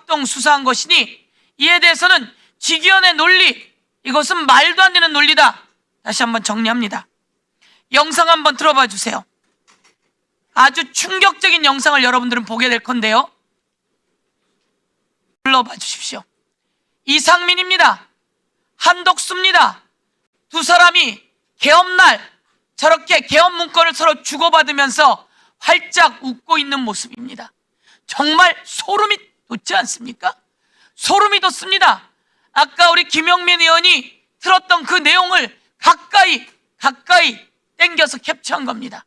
합동 수사한 것이니 이에 대해서는 직위원회 논리, 이것은 말도 안 되는 논리다. 다시 한번 정리합니다. 영상 한번 들어봐 주세요. 아주 충격적인 영상을 여러분들은 보게 될 건데요. 불러봐 주십시오. 이상민입니다. 한덕수입니다. 두 사람이 개업날 저렇게 개업 문건을 서로 주고받으면서 활짝 웃고 있는 모습입니다. 정말 소름이 돋지 않습니까? 소름이 돋습니다. 아까 우리 김용민 의원이 틀었던 그 내용을 가까이 땡겨서 캡처한 겁니다.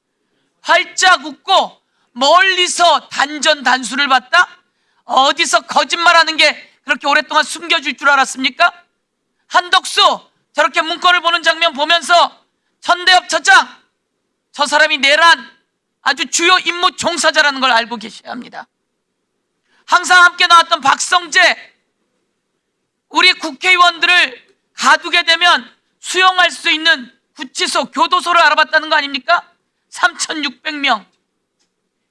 활짝 웃고 멀리서 단전단수를 봤다? 어디서 거짓말하는 게 그렇게 오랫동안 숨겨질 줄 알았습니까? 한덕수 저렇게 문건을 보는 장면 보면서 천대엽 처장, 저 사람이 내란 아주 주요 임무 종사자라는 걸 알고 계셔야 합니다. 항상 함께 나왔던 박성재, 우리 국회의원들을 가두게 되면 수용할 수 있는 구치소, 교도소를 알아봤다는 거 아닙니까? 3,600명.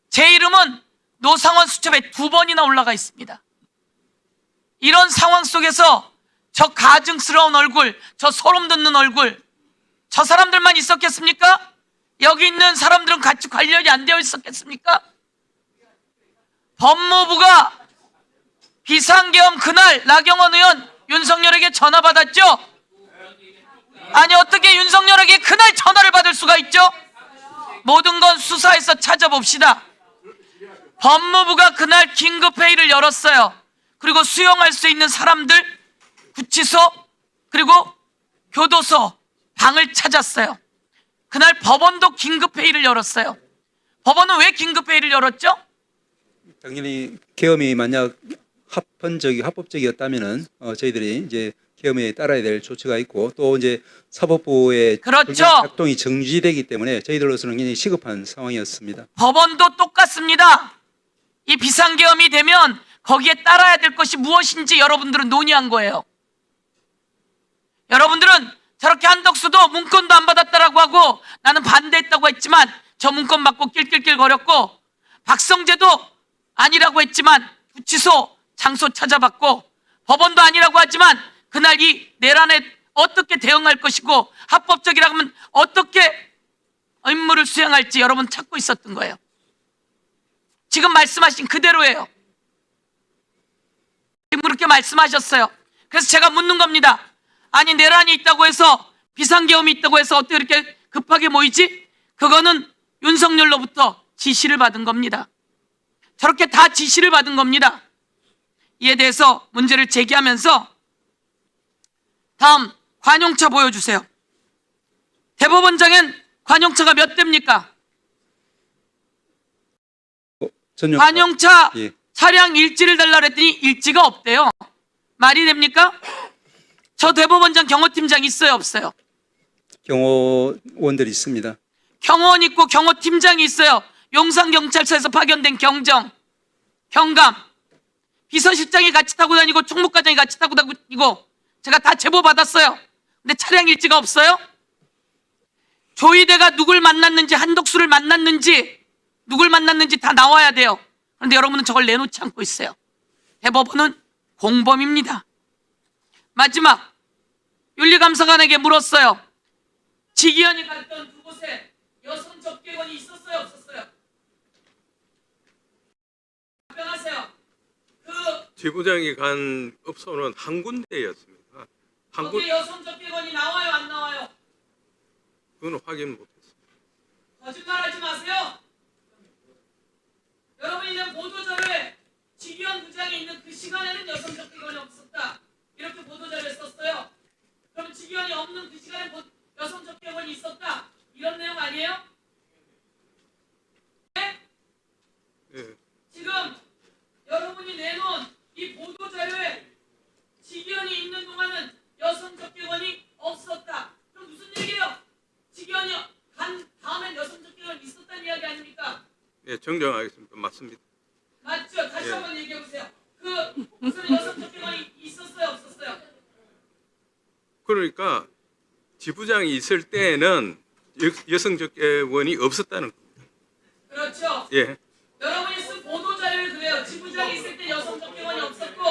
제 이름은 노상원 수첩에 2번이나 올라가 있습니다. 이런 상황 속에서 저 가증스러운 얼굴, 저 소름 돋는 얼굴, 저 사람들만 있었겠습니까? 여기 있는 사람들은 같이 관련이 안 되어 있었겠습니까? 법무부가 비상계엄 그날 나경원 의원 윤석열에게 전화 받았죠? 아니 어떻게 윤석열에게 그날 전화를 받을 수가 있죠? 모든 건 수사해서 찾아봅시다. 법무부가 그날 긴급회의를 열었어요. 그리고 수용할 수 있는 사람들 구치소 그리고 교도소 방을 찾았어요. 그날 법원도 긴급회의를 열었어요. 법원은 왜 긴급회의를 열었죠? 당연히 계엄이 만약 합법적이었다면은 저희들이 이제 계엄에 따라야 될 조치가 있고 또 이제 사법부의 그렇죠. 작동이 정지되기 때문에 저희들로서는 굉장히 시급한 상황이었습니다. 법원도 똑같습니다. 이 비상계엄이 되면 거기에 따라야 될 것이 무엇인지 여러분들은 논의한 거예요. 여러분들은 저렇게 한덕수도 문건도 안 받았다라고 하고 나는 반대했다고 했지만 저 문건 받고 낄낄낄 거렸고, 박성재도 아니라고 했지만 구치소 장소 찾아봤고, 법원도 아니라고 하지만 그날 이 내란에 어떻게 대응할 것이고 합법적이라고 하면 어떻게 임무를 수행할지 여러분 찾고 있었던 거예요. 지금 말씀하신 그대로예요. 지금 그렇게 말씀하셨어요. 그래서 제가 묻는 겁니다. 아니 내란이 있다고 해서 비상계엄이 있다고 해서 어떻게 이렇게 급하게 모이지? 그거는 윤석열로부터 지시를 받은 겁니다. 저렇게 다 지시를 받은 겁니다. 이에 대해서 문제를 제기하면서 다음 관용차 보여주세요. 대법원장엔 관용차가 몇 대입니까? 관용차 예. 차량 일지를 달라 그랬더니 일지가 없대요. 말이 됩니까? 저 대법원장 경호팀장 있어요 없어요? 경호원들이 있습니다. 경호원 있고 경호팀장이 있어요. 용산경찰서에서 파견된 경감, 비서실장이 같이 타고 다니고 총무과장이 같이 타고 다니고 제가 다 제보 받았어요. 근데 차량 일지가 없어요? 조이대가 누굴 만났는지, 한덕수를 만났는지, 누굴 만났는지 다 나와야 돼요. 그런데 여러분은 저걸 내놓지 않고 있어요. 대법원은 공범입니다. 마지막 윤리감사관에게 물었어요. 직위원이 갔던 두 곳에 여성 접객원이 있었어요 없었어요? 답변하세요. 지부장이 간 업소는 한 군데였습니다. 거기에 여성 접객원이 나와요 안 나와요? 그건 확인 못했습니다. 거짓말하지 마세요. 여러분이 낸 보도자료에 직위원 부장이 있는 그 시간에는 여성 접객원이 없었다, 이렇게 보도자료에 썼어요. 그럼 직위원이 없는 그 시간에 여성 접객원이 있었다, 이런 내용 아니에요? 네? 예. 지금 여러분이 내놓은 이 보도자료에 직위원이 있는 동안은 여성 접객원이 없었다. 그럼 무슨 얘기예요? 직위원이 간 다음엔 여성 접객원이 있었다는 이야기 아닙니까? 예, 정정하겠습니다. 맞습니다. 맞죠? 다시 예. 한번 얘기해 보세요. 무슨 여성 접객원이 있었어요 없었어요? 그러니까 지부장이 있을 때에는 여성 접객원이 없었다는 겁니다. 그렇죠. 예. 여러분이 쓴 보도자료를 그래요. 지부장이 있을 때 여성 접객원이 없었고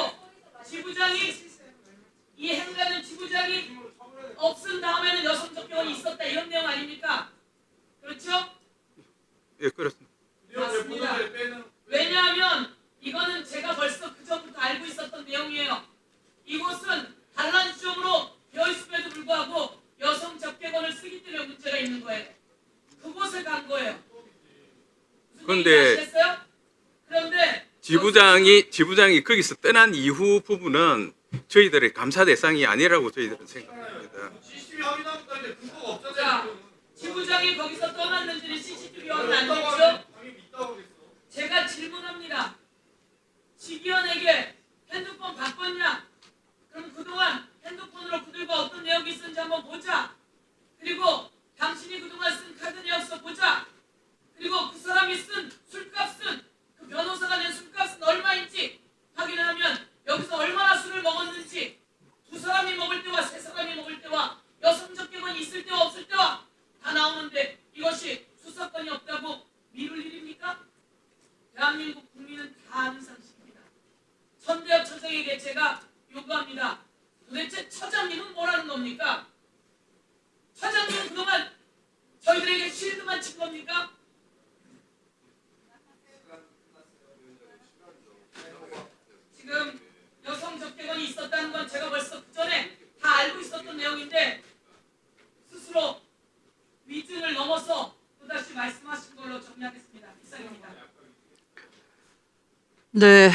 지부장이 거기서 떠난 이후 부분은 저희들의 감사 대상이 아니라고 저희들은 생각합니다. 자, 지부장이 거기서 떠났는지는 CCTV 확인 안 됐죠? 제가 질문합니다. 지기현에게 핸드폰 바꿨냐? 그럼 그동안 핸드폰으로 그들과 어떤 내역이 있었는지 한번 보자. 그리고 당신이 그동안 쓴 카드 내역서 보자. 그리고 그 사람이 쓴 술값은, 그 변호사가 낸 술값은 얼마인지 확인을 하면 여기서 얼마나 술을 먹었는지, 두 사람이 먹을 때와 세 사람이 먹을 때와 여성적 객원이 있을 때와 없을 때와 다 나오는데 이것이 수사권이 없다고 미룰 일입니까? 대한민국 국민은 다 아는 상식입니다. 천대엽 처장에게 제가 요구합니다. 도대체 처장님은 뭐라는 겁니까? 처장님은 그동안 저희들에게 실드만 친 겁니까? 지금 여성 접객원이 있었다는 건 제가 벌써 그 전에 다 알고 있었던 내용인데 스스로 위증을 넘어서 또다시 말씀하신 걸로 정리하겠습니다. 이상입니다. 네,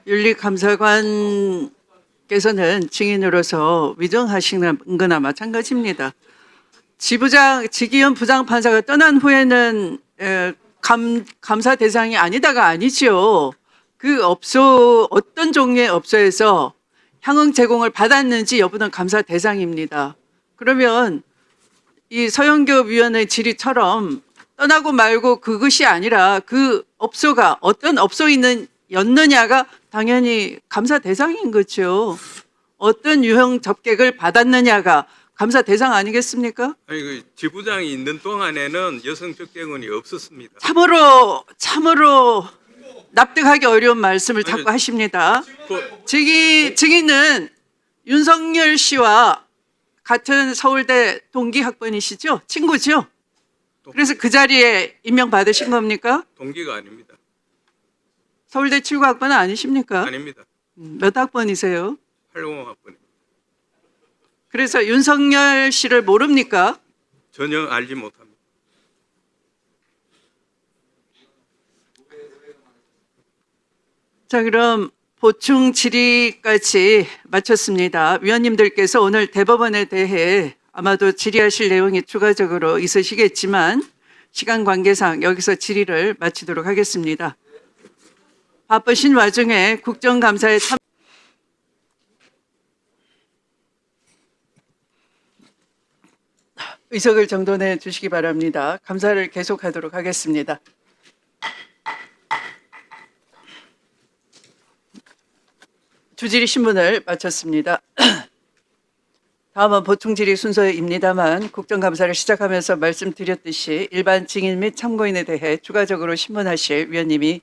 윤리감사관께서는 증인으로서 위정하시는 거나 마찬가지입니다. 지기현 부장판사가 떠난 후에는 감사 대상이 아니다가 아니지요. 그 업소, 어떤 종류의 업소에서 향응 제공을 받았는지 여부는 감사 대상입니다. 그러면 이 서영교 위원의 질의처럼 떠나고 말고 그것이 아니라 그 업소가 어떤 업소였느냐가 당연히 감사 대상인 거죠. 어떤 유형 접객을 받았느냐가 감사 대상 아니겠습니까? 아니 그 지부장이 있는 동안에는 여성 적객원이 없었습니다. 참으로 납득하기 어려운 말씀을 자꾸 아니, 하십니다. 그, 증인은 윤석열 씨와 같은 서울대 동기 학번이시죠? 친구죠? 그래서 그 자리에 임명받으신 겁니까? 동기가 아닙니다. 서울대 79학번은 아니십니까? 아닙니다. 몇 학번이세요? 80학번. 그래서 윤석열 씨를 모릅니까? 전혀 알지 못합니다. 자, 그럼 보충 질의까지 마쳤습니다. 위원님들께서 오늘 대법원에 대해 아마도 질의하실 내용이 추가적으로 있으시겠지만 시간 관계상 여기서 질의를 마치도록 하겠습니다. 바쁘신 와중에 국정감사에 의석을 정돈해 주시기 바랍니다. 감사를 계속하도록 하겠습니다. 주질의 신문을 마쳤습니다. 다음은 보충질의 순서입니다만 국정감사를 시작하면서 말씀드렸듯이 일반 증인 및 참고인에 대해 추가적으로 신문하실 위원님이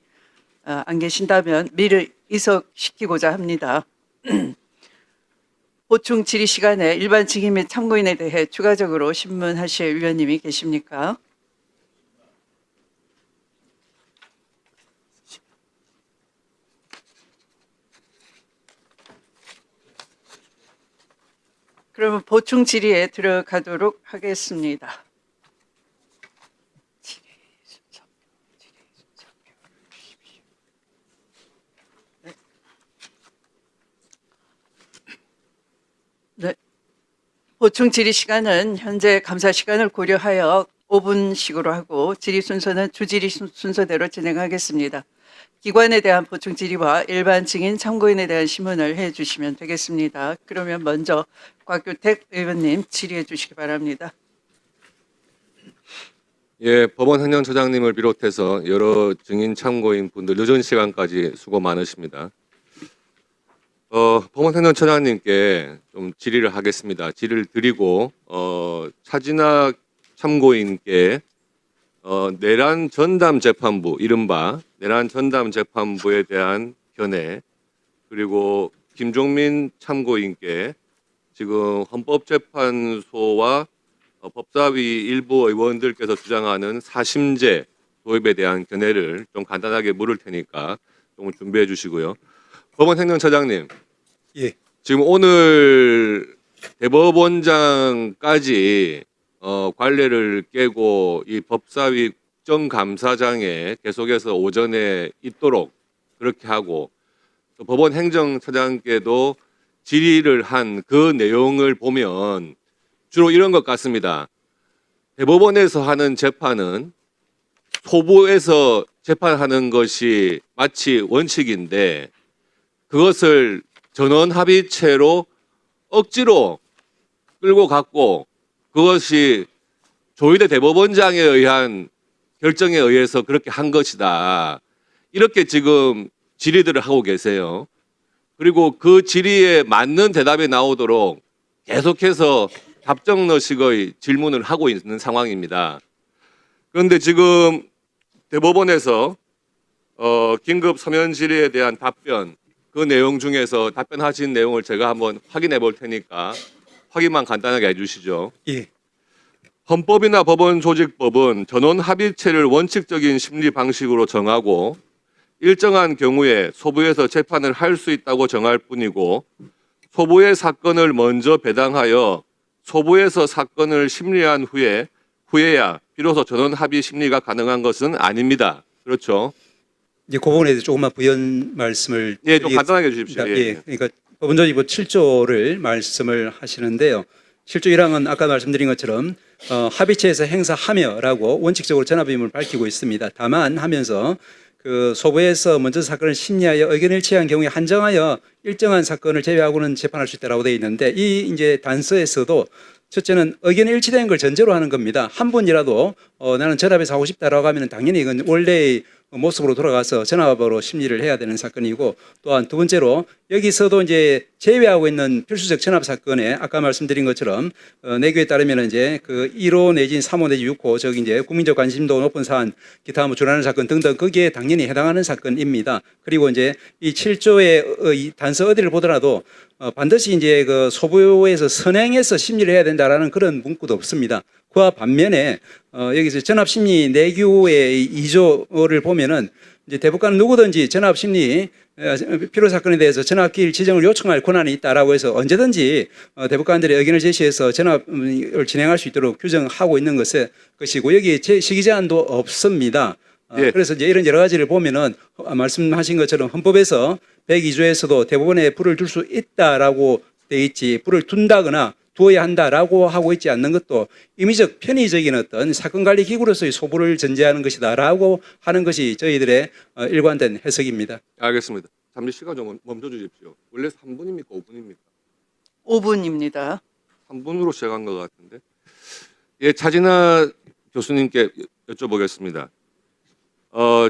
안 계신다면 미리 이석시키고자 합니다. 보충 질의 시간에 일반 증인 및 참고인에 대해 추가적으로 신문하실 위원님이 계십니까? 그러면 보충 질의에 들어가도록 하겠습니다. 네. 보충 질의 시간은 현재 감사 시간을 고려하여 5분씩으로 하고 질의 순서는 주질의 순서대로 진행하겠습니다. 기관에 대한 보충 질의와 일반 증인 참고인에 대한 신문을 해 주시면 되겠습니다. 그러면 먼저 곽규택 의원님 질의해 주시기 바랍니다. 예, 법원 행정처장님을 비롯해서 여러 증인 참고인 분들 늦은 시간까지 수고 많으십니다. 법원 행정처장님께 좀 질의를 하겠습니다. 질의를 드리고 차진학 참고인께 내란 전담 재판부, 이른바 내란 전담 재판부에 대한 견해, 그리고 김종민 참고인께 지금 헌법재판소와 법사위 일부 의원들께서 주장하는 사심제 도입에 대한 견해를 좀 간단하게 물을 테니까 좀 준비해 주시고요. 법원 행정처장님, 예. 지금 오늘 대법원장까지 관례를 깨고 이 법사위 국정감사장에 계속해서 오전에 있도록 그렇게 하고 또 법원 행정처장께도 질의를 한 그 내용을 보면 주로 이런 것 같습니다. 대법원에서 하는 재판은 소부에서 재판하는 것이 마치 원칙인데 그것을 전원 합의체로 억지로 끌고 갔고 그것이 조희대 대법원장에 의한 결정에 의해서 그렇게 한 것이다. 이렇게 지금 질의들을 하고 계세요. 그리고 그 질의에 맞는 대답이 나오도록 계속해서 답정너식의 질문을 하고 있는 상황입니다. 그런데 지금 대법원에서 긴급 서면 질의에 대한 답변 그 내용 중에서 답변하신 내용을 제가 한번 확인해 볼 테니까 확인만 간단하게 해주시죠. 예. 헌법이나 법원조직법은 전원 합의체를 원칙적인 심리 방식으로 정하고 일정한 경우에 소부에서 재판을 할 수 있다고 정할 뿐이고 소부의 사건을 먼저 배당하여 소부에서 사건을 심리한 후에야 비로소 전원 합의 심리가 가능한 것은 아닙니다. 그렇죠? 이제 그 부분에 대해서 조금만 부연 말씀을 예, 좀 간단하게 해주십시오. 예. 그러니까 법원조직법 7조를 말씀을 하시는데요. 7조 1항은 아까 말씀드린 것처럼 합의체에서 행사하며라고 원칙적으로 전압임을 밝히고 있습니다. 다만 하면서 그 소부에서 먼저 사건을 심리하여 의견을 일치한 경우에 한정하여 일정한 사건을 제외하고는 재판할 수 있다라고 되어 있는데 이 이제 단서에서도 첫째는 의견이 일치된 걸 전제로 하는 겁니다. 한 번이라도 나는 전압에서 하고 싶다라고 하면 당연히 이건 원래의 모습으로 돌아가서 전압으로 심리를 해야 되는 사건이고 또한 두 번째로 여기서도 이제 제외하고 있는 필수적 전압 사건에 아까 말씀드린 것처럼 내규에 따르면 이제 그 1호 내지 3호 내지 6호 즉 이제 국민적 관심도 높은 사안 기타 뭐 준하는 사건 등등 거기에 당연히 해당하는 사건입니다. 그리고 이제 이 7조의 이 단서 어디를 보더라도 반드시 이제 그 소부에서 선행해서 심리를 해야 된다라는 그런 문구도 없습니다. 그와 반면에 여기서 전압심리 내규의 2조를 보면은 이제 대법관은 누구든지 전압심리 필요 사건에 대해서 전압기일 지정을 요청할 권한이 있다라고 해서 언제든지 대법관들의 의견을 제시해서 전압을 진행할 수 있도록 규정하고 있는 것이고 여기에 시기 제한도 없습니다. 예. 그래서 이제 이런 여러 가지를 보면은 말씀하신 것처럼 헌법에서 102조에서도 대법원에 불을 둘 수 있다라고 돼 있지 불을 둔다거나 두어야 한다라고 하고 있지 않는 것도 임의적 편의적인 어떤 사건 관리 기구로서의 소부를 전제하는 것이다라고 하는 것이 저희들의 일관된 해석입니다. 알겠습니다. 잠시 시간 좀 멈춰 주십시오. 원래 3분입니까? 5분입니까? 5분입니다. 3분으로 시작한 것 같은데. 예, 차진아 교수님께 여쭤보겠습니다.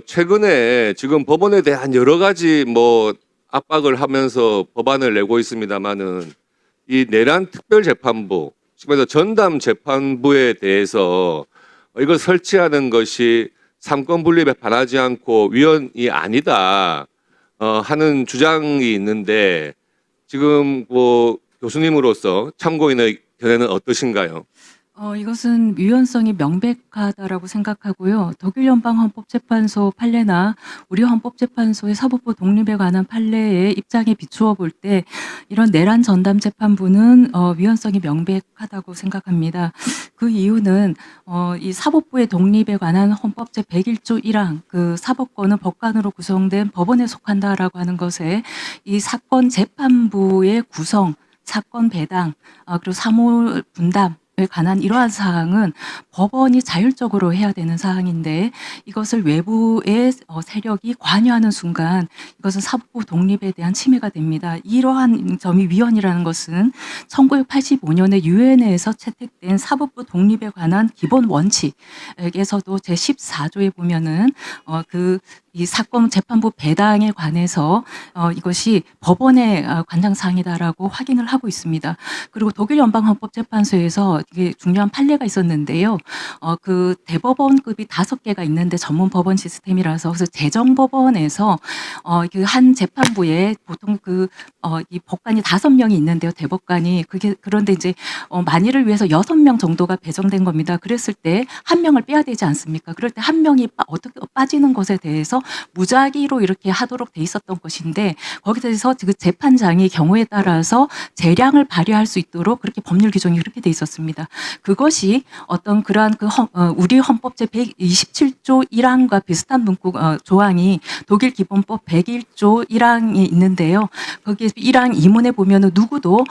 최근에 지금 법원에 대한 여러 가지 뭐 압박을 하면서 법안을 내고 있습니다만은 이 내란 특별재판부, 지금에서 전담 재판부에 대해서 이걸 설치하는 것이 삼권 분립에 반하지 않고 위헌이 아니다 하는 주장이 있는데 지금 뭐 교수님으로서 참고인의 견해는 어떠신가요? 이것은 위헌성이 명백하다라고 생각하고요. 독일 연방헌법재판소 판례나 우리 헌법재판소의 사법부 독립에 관한 판례의 입장에 비추어 볼 때 이런 내란 전담 재판부는 위헌성이 명백하다고 생각합니다. 그 이유는 이 사법부의 독립에 관한 헌법 제101조 1항 그 사법권은 법관으로 구성된 법원에 속한다라고 하는 것에 이 사건 재판부의 구성, 사건 배당, 그리고 사무 분담 에 관한 이러한 사항은 법원이 자율적으로 해야 되는 사항인데 이것을 외부의 세력이 관여하는 순간 이것은 사법부 독립에 대한 침해가 됩니다. 이러한 점이 위헌이라는 것은 1985년에 유엔에서 채택된 사법부 독립에 관한 기본 원칙에서도 제14조에 보면은 이 사건 재판부 배당에 관해서 이것이 법원의 관장사항이다라고 확인을 하고 있습니다. 그리고 독일 연방헌법재판소에서 이게 중요한 판례가 있었는데요. 그 대법원급이 5개가 있는데 전문 법원 시스템이라서 그래서 재정법원에서 그 한 재판부에 보통 이 법관이 5명이 있는데요. 대법관이 그런데 이제 만일을 위해서 6명 정도가 배정된 겁니다. 그랬을 때 1명을 빼야 되지 않습니까? 그럴 때 1명이 어떻게 빠지는 것에 대해서 무작위로 이렇게 하도록 돼 있었던 것인데 거기에 대해서 그 재판장이 경우에 따라서 재량을 발휘할 수 있도록 그렇게 법률 규정이 그렇게 돼 있었습니다. 그것이 어떤 그러한 우리 헌법 제 127조 1항과 비슷한 문구 조항이 독일 기본법 101조 1항이 있는데요. 거기에 1항 2문에 보면은 누구도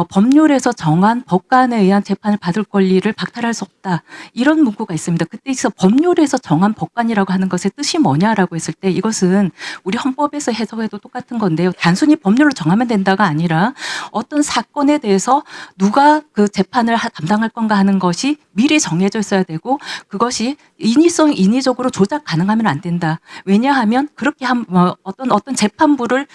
법률에서 정한 법관에 의한 재판을 받을 권리를 박탈할 수 없다. 이런 문구가 있습니다. 그때 있어 법률에서 정한 법관이라고 하는 것의 뜻이 뭐냐라고 했을 때 이것은 우리 헌법에서 해석해도 똑같은 건데요. 단순히 법률로 정하면 된다가 아니라 어떤 사건에 대해서 누가 그 재판을 담당할 건가 하는 것이 미리 정해져 있어야 되고 그것이 인위적으로 조작 가능하면 안 된다. 왜냐하면 그렇게 어떤 재판부를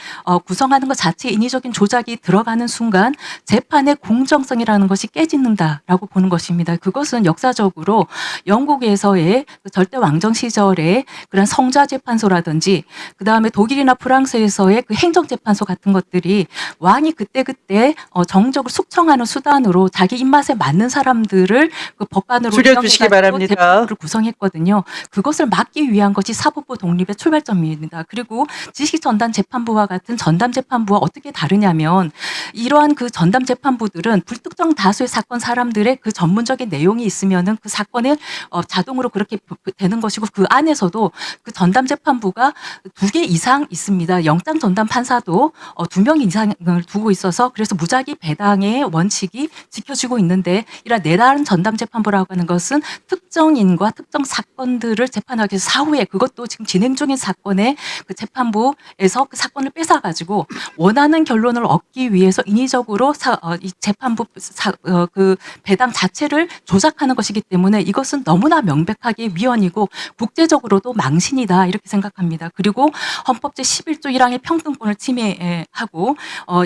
구성하는 것 자체에 인위적인 조작이 들어가는 순간 재판의 공정성이라는 것이 깨진다라고 보는 것입니다. 그것은 역사적으로 영국에서의 그 절대 왕정 시절에 그런 성좌 재판소라든지 그 다음에 독일이나 프랑스에서의 그 행정재판소 같은 것들이 왕이 그때 정적을 숙청하는 수단으로 자기 입맛에 맞는 사람들을 그 법관으로 줄여주시기 바랍니다. 재판부를 구성했거든요. 그것을 막기 위한 것이 사법부 독립의 출발점입니다. 그리고 지식전담 재판부와 같은 전담 재판부와 어떻게 다르냐면 이러한 그 전담 재판부들은 불특정 다수의 사건 사람들의 그 전문적인 내용이 있으면은 그 사건에 자동으로 그렇게 되는 것이고 그 안에서도 그 전담 재판부가 2개 이상 있습니다. 영장 전담 판사도 2명 이상을 두고 있어서 그래서 무작위 배당의 원칙이 지켜지고 있는데 이런 내다른 전담 재판부라고 하는 것은 특정인과 특정 사건들을 재판하기 위해서 사후에 그것도 지금 진행 중인 사건에 그 재판부에서 그 사건을 뺏어가지고 원하는 결론을 얻기 위해서 인위적으로 이 재판부 그 배당 자체를 조작하는 것이기 때문에 이것은 너무나 명백하게 위헌이고 국제적으로도 망신이다 이렇게 생각합니다. 그리고 헌법 제 11조 1항의 평등권을 침해하고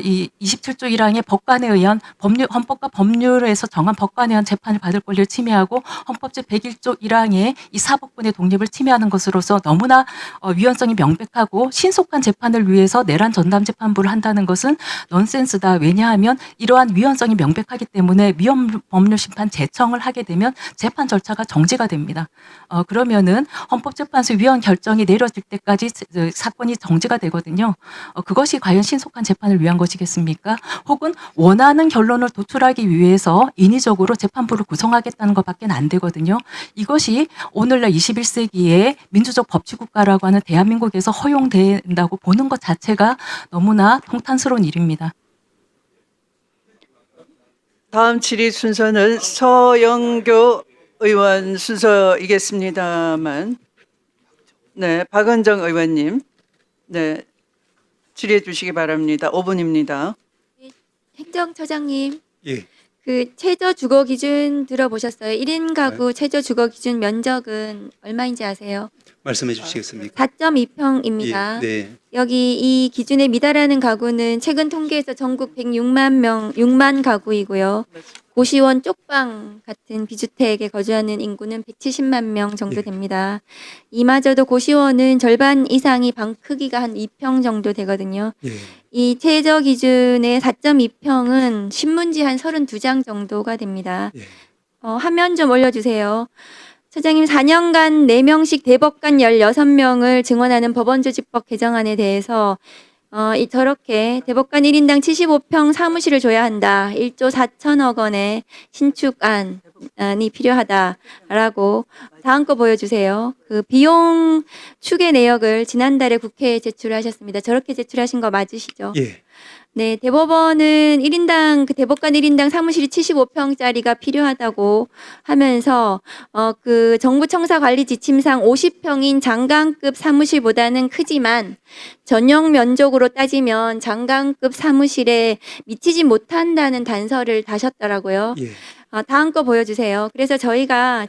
이 27조 1항의 법관에 의한 헌법과 법률에서 정한 법관에 의한 재판을 받을 권리를 침해하고 헌법 제 101조 1항의 이 사법권의 독립을 침해하는 것으로서 너무나 위헌성이 명백하고 신속한 재판을 위해서 내란 전담 재판부를 한다는 것은 넌센스다. 왜냐하면 이러한 위헌성이 명백하기 때문에 위헌 법률 심판 재청을 하게 되면 재판 절차가 정지가 됩니다. 그러면은 헌법재판소 위헌 결정이 내려질 때까지 사건이 정지가 되거든요. 그것이 과연 신속한 재판을 위한 것이겠습니까? 혹은 원하는 결론을 도출하기 위해서 인위적으로 재판부를 구성하겠다는 것밖에 안 되거든요. 이것이 오늘날 21세기의 민주적 법치국가라고 하는 대한민국에서 허용된다고 보는 것 자체가 너무나 통탄스러운 일입니다. 다음 질의 순서는 서영교 의원 순서이겠습니다만, 네, 박은정 의원님, 네, 질의해 주시기 바랍니다. 5분입니다. 행정처장님, 예. 그 최저 주거 기준 들어보셨어요? 1인 가구 최저 주거 기준 면적은 얼마인지 아세요? 말씀해 주시겠습니까? 4.2평입니다. 예, 네. 여기 이 기준에 미달하는 가구는 최근 통계에서 전국 6만 가구이고요. 고시원 쪽방 같은 비주택에 거주하는 인구는 170만 명 정도 예. 됩니다. 이마저도 고시원은 절반 이상이 방 크기가 한 2평 정도 되거든요. 예. 이 최저 기준의 4.2평은 신문지 한 32장 정도가 됩니다. 예. 화면 좀 올려주세요. 처장님, 4년간 4명씩 대법관 16명을 증언하는 법원조직법 개정안에 대해서 저렇게 대법관 1인당 75평 사무실을 줘야 한다. 1조 4천억 원의 신축안이 필요하다라고 다음 거 보여주세요. 그 비용 추계 내역을 지난달에 국회에 제출하셨습니다. 저렇게 제출하신 거 맞으시죠? 예. 네, 대법원은 그 대법관 1인당 사무실이 75평짜리가 필요하다고 하면서, 그 정부 청사 관리 지침상 50평인 장관급 사무실보다는 크지만 전용 면적으로 따지면 장관급 사무실에 미치지 못한다는 단서를 다셨더라고요. 예. 다음 거 보여주세요. 그래서 제가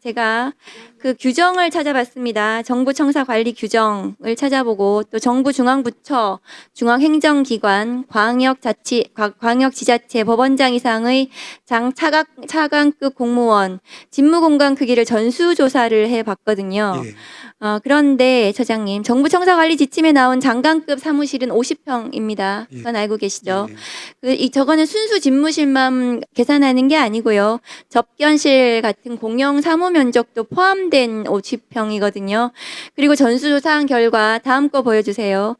그 규정을 찾아봤습니다. 정부 청사 관리 규정을 찾아보고 또 정부 중앙부처, 중앙행정기관, 광역지자체 법원장 이상의 차관급 공무원 직무공간 크기를 전수조사를 해봤거든요. 예. 그런데 처장님, 정부 청사 관리 지침에 나온 장관급 사무실은 50평입니다. 그건 알고 계시죠? 예. 저거는 순수 집무실만 계산하는 게 아니고요. 접견실 같은 공용 사무 면적도 포함된 50평이거든요. 그리고 전수조사한 결과 다음 거 보여주세요.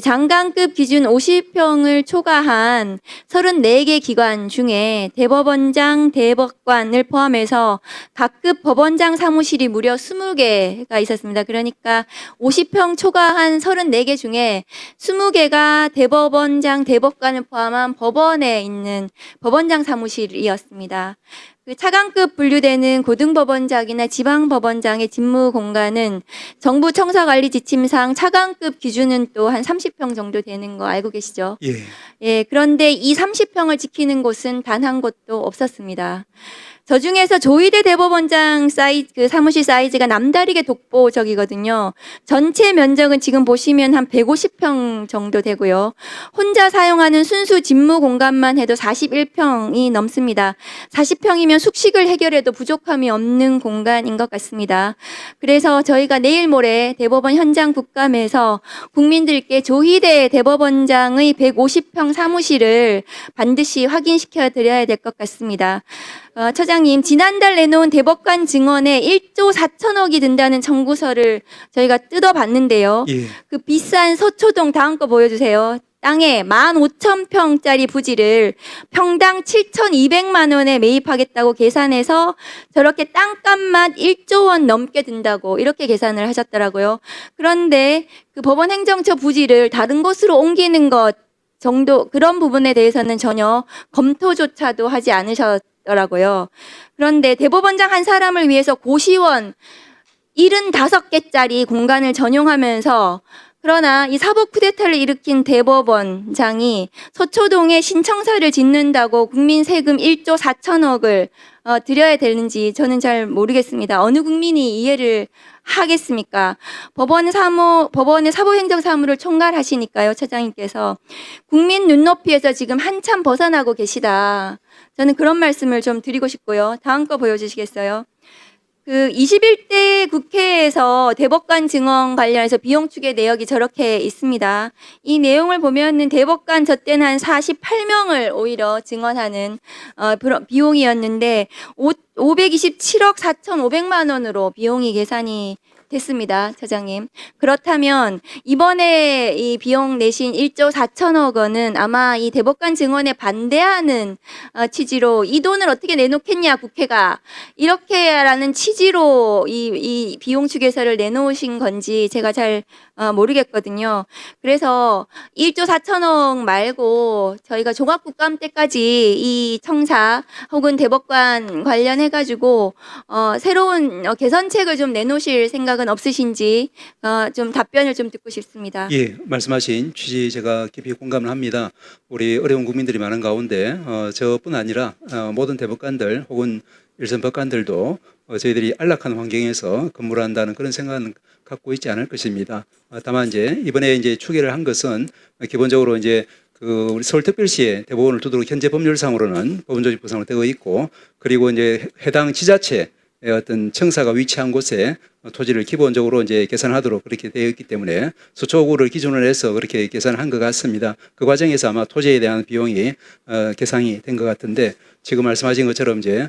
장관급 기준 50평을 초과한 34개 기관 중에 대법원장, 대법관을 포함해서 각급 법원장 사무실이 무려 20개가 있었습니다. 그러니까 50평 초과한 34개 중에 20개가 대법원장, 대법관을 포함한 법원에 있는 법원장 사무실이었습니다. 그 차관급 분류되는 고등법원장이나 지방법원장의 직무 공간은 정부 청사관리 지침상 차관급 기준은 또 한 30평 정도 되는 거 알고 계시죠? 예. 예, 그런데 이 30평을 지키는 곳은 단 한 곳도 없었습니다. 저 중에서 조희대 대법원장 그 사무실 사이즈가 남다르게 독보적이거든요. 전체 면적은 지금 보시면 한 150평 정도 되고요. 혼자 사용하는 순수 집무 공간만 해도 41평이 넘습니다. 40평이면 숙식을 해결해도 부족함이 없는 공간인 것 같습니다. 그래서 저희가 내일 모레 대법원 현장 국감에서 국민들께 조희대 대법원장의 150평 사무실을 반드시 확인시켜 드려야 될 것 같습니다. 처장님, 지난달 내놓은 대법관 증언에 1조 4천억이 든다는 청구서를 저희가 뜯어봤는데요. 예. 그 비싼 서초동 다음 거 보여주세요. 땅에 15,000평짜리 부지를 평당 7,200만 원에 매입하겠다고 계산해서 저렇게 땅값만 1조 원 넘게 든다고 이렇게 계산을 하셨더라고요. 그런데 그 법원 행정처 부지를 다른 곳으로 옮기는 것 정도 그런 부분에 대해서는 전혀 검토조차도 하지 않으셨더라고요. 그런데 대법원장 한 사람을 위해서 고시원 75개짜리 공간을 전용하면서 그러나 이 사법 쿠데타를 일으킨 대법원장이 서초동에 신청사를 짓는다고 국민 세금 1조 4천억을 드려야 되는지 저는 잘 모르겠습니다. 어느 국민이 이해를 하겠습니까? 법원의 사법행정사무를 총괄하시니까요, 차장님께서. 국민 눈높이에서 지금 한참 벗어나고 계시다. 저는 그런 말씀을 좀 드리고 싶고요. 다음 거 보여주시겠어요? 그 21대 국회에서 대법관 증언 관련해서 비용 추계 내역이 저렇게 있습니다. 이 내용을 보면은 대법관 저 때는 한 48명을 오히려 증언하는 비용이었는데 527억 4,500만 원으로 비용이 계산이 됐습니다, 차장님. 그렇다면 이번에 이 비용 내신 1조 4천억 원은 아마 이 대법관 증언에 반대하는 취지로 이 돈을 어떻게 내놓겠냐 국회가 이렇게라는 취지로 이 비용 추계서를 내놓으신 건지 제가 잘 모르겠거든요. 그래서 1조 4천억 말고 저희가 종합국감 때까지 이 청사 혹은 대법관 관련해가지고 새로운 개선책을 좀 내놓으실 생각은 없으신지 좀 답변을 좀 듣고 싶습니다. 예, 말씀하신 취지 제가 깊이 공감을 합니다. 우리 어려운 국민들이 많은 가운데 저뿐 아니라 모든 대법관들 혹은 일선 법관들도 저희들이 안락한 환경에서 근무를 한다는 그런 생각은 갖고 있지 않을 것입니다. 다만 이제 이번에 이제 추계를 한 것은 기본적으로 이제 그 우리 서울특별시의 대법원을 두도록 현재 법률상으로는 법원조직부상으로 되어 있고 그리고 이제 해당 지자체 어떤 청사가 위치한 곳에 토지를 기본적으로 이제 계산하도록 그렇게 되어 있기 때문에 서초구를 기준으로 해서 그렇게 계산한 것 같습니다. 그 과정에서 아마 토지에 대한 비용이 계산이 된 것 같은데 지금 말씀하신 것처럼 이제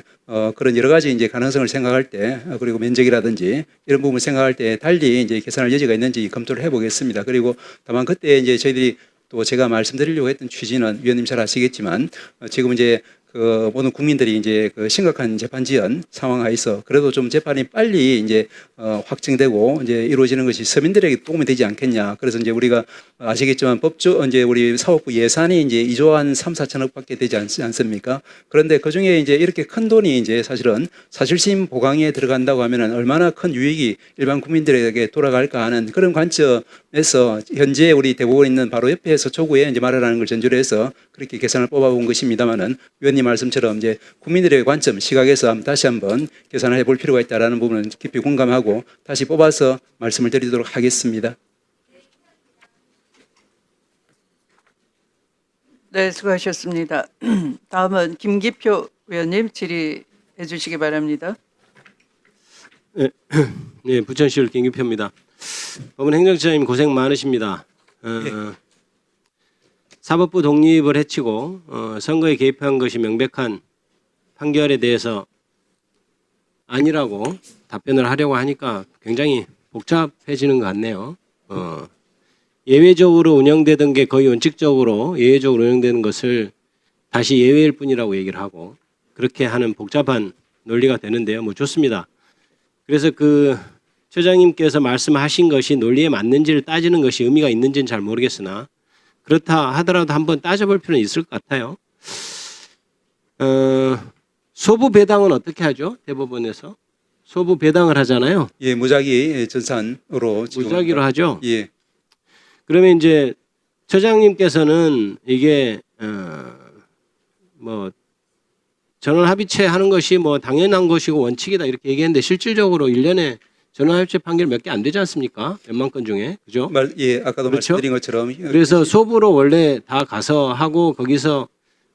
그런 여러 가지 이제 가능성을 생각할 때 그리고 면적이라든지 이런 부분을 생각할 때 달리 이제 계산할 여지가 있는지 검토를 해보겠습니다. 그리고 다만 그때 이제 저희들이 또 제가 말씀드리려고 했던 취지는 위원님 잘 아시겠지만 지금 이제 그 모든 국민들이 이제 그 심각한 재판 지연 상황하에서 그래도 좀 재판이 빨리 이제 확정되고 이제 이루어지는 것이 서민들에게 도움이 되지 않겠냐. 그래서 이제 우리가 아시겠지만 이제 우리 사법부 예산이 이제 2조 한 3, 4천억밖에 되지 않습니까? 그런데 그 중에 이제 이렇게 큰 돈이 이제 사실은 사실심 보강에 들어간다고 하면은 얼마나 큰 유익이 일반 국민들에게 돌아갈까 하는 그런 관점에서 현재 우리 대법원에 있는 바로 옆에 서초구에 이제 말하라는 걸 전제로 해서 그렇게 계산을 뽑아본 것입니다만은 위원님 말씀처럼 이제 국민들의 관점, 시각에서 다시 한번 계산을 해볼 필요가 있다라는 부분은 깊이 공감하고 다시 뽑아서 말씀을 드리도록 하겠습니다. 네, 수고하셨습니다. 다음은 김기표 의원님 질의해 주시기 바랍니다. 네, 부천시를 김기표입니다. 법원 행정처장님 고생 많으십니다. 사법부 독립을 해치고 선거에 개입한 것이 명백한 판결에 대해서 아니라고 답변을 하려고 하니까 굉장히 복잡해지는 것 같네요. 예외적으로 운영되던 게 거의 원칙적으로 예외적으로 운영되는 것을 다시 예외일 뿐이라고 얘기를 하고 그렇게 하는 복잡한 논리가 되는데요. 뭐 좋습니다. 그래서 그 처장님께서 말씀하신 것이 논리에 맞는지를 따지는 것이 의미가 있는지는 잘 모르겠으나 그렇다 하더라도 한번 따져볼 필요는 있을 것 같아요. 소부 배당은 어떻게 하죠? 대법원에서 소부 배당을 하잖아요. 예, 무작위 전산으로 지금 무작위로 하죠. 예, 그러면 이제 처장님께서는 이게 뭐 전원합의체 하는 것이 뭐 당연한 것이고 원칙이다 이렇게 얘기했는데 실질적으로 1년에 전원합의체 판결 몇 개 안 되지 않습니까? 몇만 건 중에 그죠? 예, 아까도 그렇죠? 말씀드린 것처럼 그래서 소부로 원래 다 가서 하고 거기서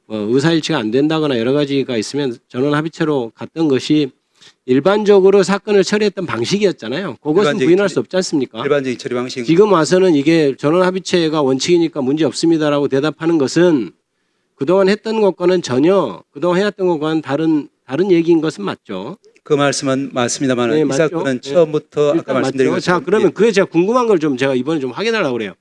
뭐 의사일치가 안 된다거나 여러 가지가 있으면 전원합의체로 갔던 것이 일반적으로 사건을 처리했던 방식이었잖아요. 그것은 일반적인 부인할 처리- 수 없지 않습니까? 일반적인 처리 방식. 지금 와서는 이게 전원합의체가 원칙이니까 문제 없습니다라고 대답하는 것은 그동안 했던 것과는 전혀 그동안 해왔던 것과는 다른 얘기인 것은 맞죠. 그 말씀은 맞습니다만 네, 이 맞죠. 사건은 네. 처음부터 아까 일단 말씀드린 맞죠. 것처럼 자, 그러면 그게 제가 궁금한 걸 좀 제가 이번에 좀 확인하려고 그래요.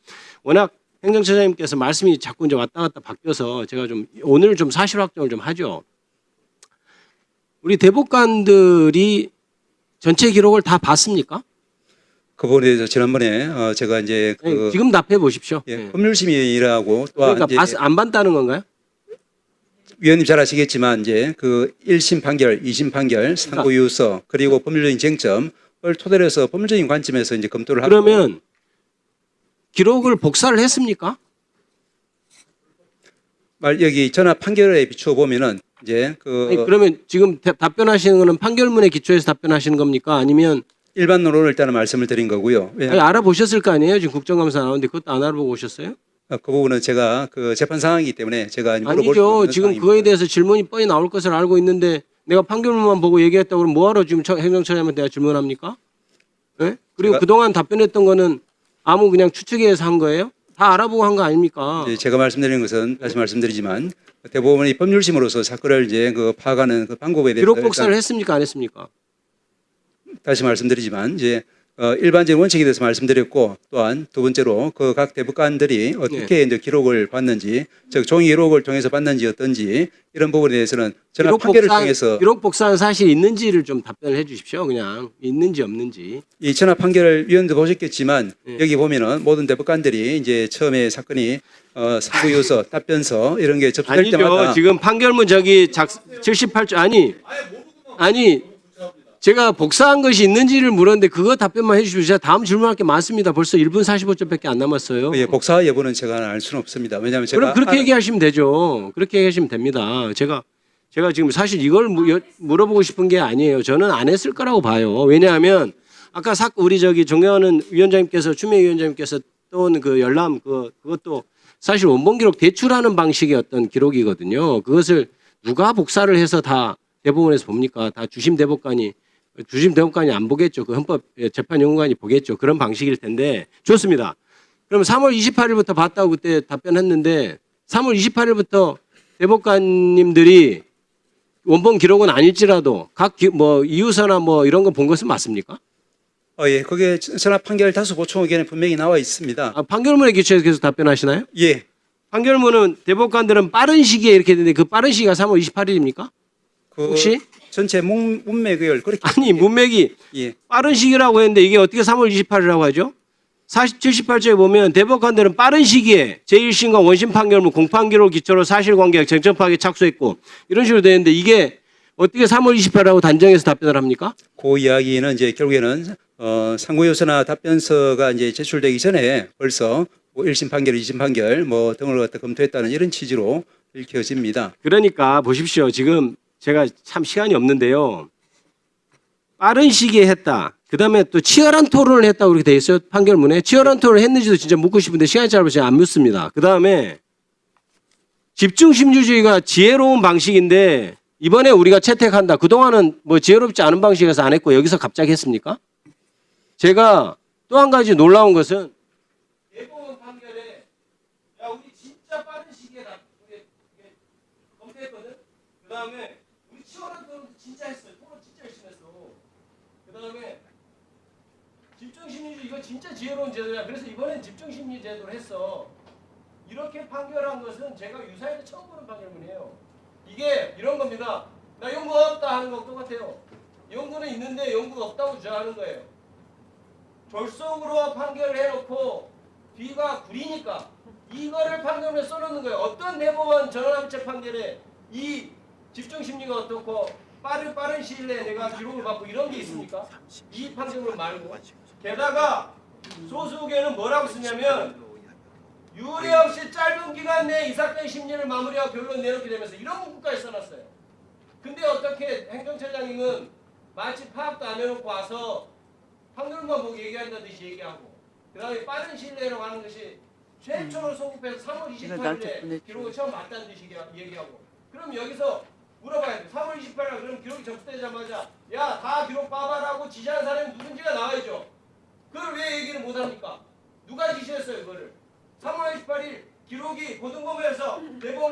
워낙 행정처장님께서 말씀이 자꾸 이제 왔다 갔다 바뀌어서 제가 좀 오늘 좀 사실 확정을 좀 하죠. 우리 대법관들이 전체 기록을 다 봤습니까? 그 부분에 대해서 지난번에 제가 이제 그 네, 지금 답해 보십시오. 예, 네. 법률심의라고 또한 그러니까 이제 안 봤다는 건가요? 위원님 잘 아시겠지만 이제 그 1심 판결, 2심 판결, 상고 유서 그리고 법률적인 쟁점을 토대로 해서 법률적인 관점에서 이제 검토를 하고 그러면 기록을 복사를 했습니까? 여기 전화 판결에 비추어 보면은 이제 아니, 그러면 지금 답변하시는 거는 판결문에 기초해서 답변하시는 겁니까? 아니면 일반론을 일단은 말씀을 드린 거고요. 아니, 알아보셨을 거 아니에요? 지금 국정감사 나오는데 그것도 안 알아보고 오셨어요? 그 부분은 제가 그 재판 상황이기 때문에 제가 물어볼 수 아니죠. 없는 지금 상황입니다. 그거에 대해서 질문이 뻔히 나올 것을 알고 있는데 내가 판결문만 보고 얘기했다고 그러면 뭐하러 지금 행정처장한테 내가 질문합니까? 네? 그리고 제가- 그동안 답변했던 거는 아무 그냥 추측해서 한 거예요? 다 알아보고 한 거 아닙니까? 이제 제가 말씀드리는 것은 다시 말씀드리지만 대법원이 법률심으로서 사건을 이제 그 파악하는 그 방법에 대해서 기록 복사를 일단 했습니까? 안 했습니까? 다시 말씀드리지만 이제 일반적인 원칙에 대해서 말씀드렸고 또한 두 번째로 그 각 대법관들이 어떻게 이제 기록을 봤는지 즉 종이 기록을 통해서 봤는지 어떤지 이런 부분에 대해서는 전화 판결을 통해서 기록 복사한 사실이 있는지를 좀 답변을 해 주십시오. 그냥 있는지 없는지. 이 전화 판결을 위원도 보셨겠지만 네. 여기 보면은 모든 대법관들이 이제 처음에 사건이 상고 유서 답변서 이런 게 접수될 아니죠. 때마다 지금 판결문 저기 78조 아니 제가 복사한 것이 있는지를 물었는데 그거 답변만 해주시면 제가 다음 질문할 게 많습니다. 벌써 1분 45초밖에 안 남았어요. 예, 복사 여부는 제가 알 수는 없습니다. 왜냐하면 제가 그럼 그렇게 얘기하시면 되죠. 그렇게 얘기하시면 됩니다. 제가 지금 사실 이걸 물어보고 싶은 게 아니에요. 저는 안 했을 거라고 봐요. 왜냐하면 아까 우리 저기 존경하는 위원장님께서 추미애 위원장님께서 또는 그 열람 그것도 사실 원본 기록 대출하는 방식의 어떤 기록이거든요. 그것을 누가 복사를 해서 다 대법원에서 봅니까? 다 주심 대법관이 안 보겠죠. 그 헌법재판연구관이 보겠죠. 그런 방식일 텐데 좋습니다. 그럼 3월 28일부터 봤다고 그때 답변했는데 3월 28일부터 대법관님들이 원본 기록은 아닐지라도 뭐 이유서나 뭐 이런 거 본 것은 맞습니까? 예, 거기에 전화 판결 다수 보충 의견에 분명히 나와 있습니다. 판결문에 기초해서 계속 답변하시나요? 예, 판결문은 대법관들은 빠른 시기에 이렇게 되는데 그 빠른 시기가 3월 28일입니까? 그 혹시? 전체 문맥을 그렇게 아니 문맥이 예, 빠른 시기라고 했는데 이게 어떻게 3월 28일이라고 하죠? 78조에 보면 대법관들은 빠른 시기에 제1심과 원심 판결문 공판 기록 기초로 사실관계 쟁점 파악에 착수했고 이런 식으로 되는데 이게 어떻게 3월 28일이라고 단정해서 답변을 합니까? 그 이야기는 이제 결국에는 상고 유서나 답변서가 이제 제출되기 전에 벌써 뭐 1심 판결, 2심 판결 뭐 등을 갖다 검토했다는 이런 취지로 읽혀집니다. 그러니까 보십시오. 지금 제가 참 시간이 없는데요. 빠른 시기에 했다. 그다음에 또 치열한 토론을 했다고 그렇게 돼 있어요. 판결문에. 치열한 토론을 했는지도 진짜 묻고 싶은데 시간이 짧아서 제가 안 묻습니다. 그다음에 집중심주주의가 지혜로운 방식인데 이번에 우리가 채택한다. 그동안은 뭐 지혜롭지 않은 방식에서 안 했고 여기서 갑자기 했습니까? 제가 또 한 가지 놀라운 것은 대법원 판결에 야 우리 진짜 빠른 시기에 검토했거든. 그다음에 우리 진짜 했어요. 토론 진짜 열심히 했어. 그다음에 집중심리주 이거 진짜 지혜로운 제도야. 그래서 이번엔 집중심리 제도를 했어. 이렇게 판결한 것은 제가 유사일에 처음 보는 판결문이에요. 이게 이런 겁니다. 나 연구가 없다 하는 거 똑같아요. 연구는 있는데 연구가 없다고 주장하는 거예요. 졸속으로 판결을 해놓고 뒤가 구리니까 이거를 판결문에 써놓는 거예요. 어떤 대법원 전원합의체 판결에 이 집중심리가 어떻고 빠른 시일 내에 내가 기록을 받고 이런 게 있습니까? 이 판결문 말고. 게다가 소수의견은 뭐라고 쓰냐면 유례 없이 짧은 기간 내에 이 사건의 심리를 마무리하고 결론 내놓게 되면서 이런 문구까지 써놨어요. 근데 어떻게 행정처장님은 마치 파악도 안 해놓고 와서 판결만 보고 얘기한다듯이 얘기하고 그 다음에 빠른 시일 내로 하는 것이 최초로 소급해서 3월 이거 나한테 28일에 보내줘. 기록을 처음 봤다는 듯이 얘기하고 그럼 여기서 물어봐야 돼. 3월 28일 그럼 기록이 접수되자마자 야 다 기록 봐봐라고 지시한 사람이 누군지가 나와야죠. 그걸 왜 얘기를 못합니까? 누가 지시했어요 그거를? 3월 28일 기록이 고등법원에서 대법원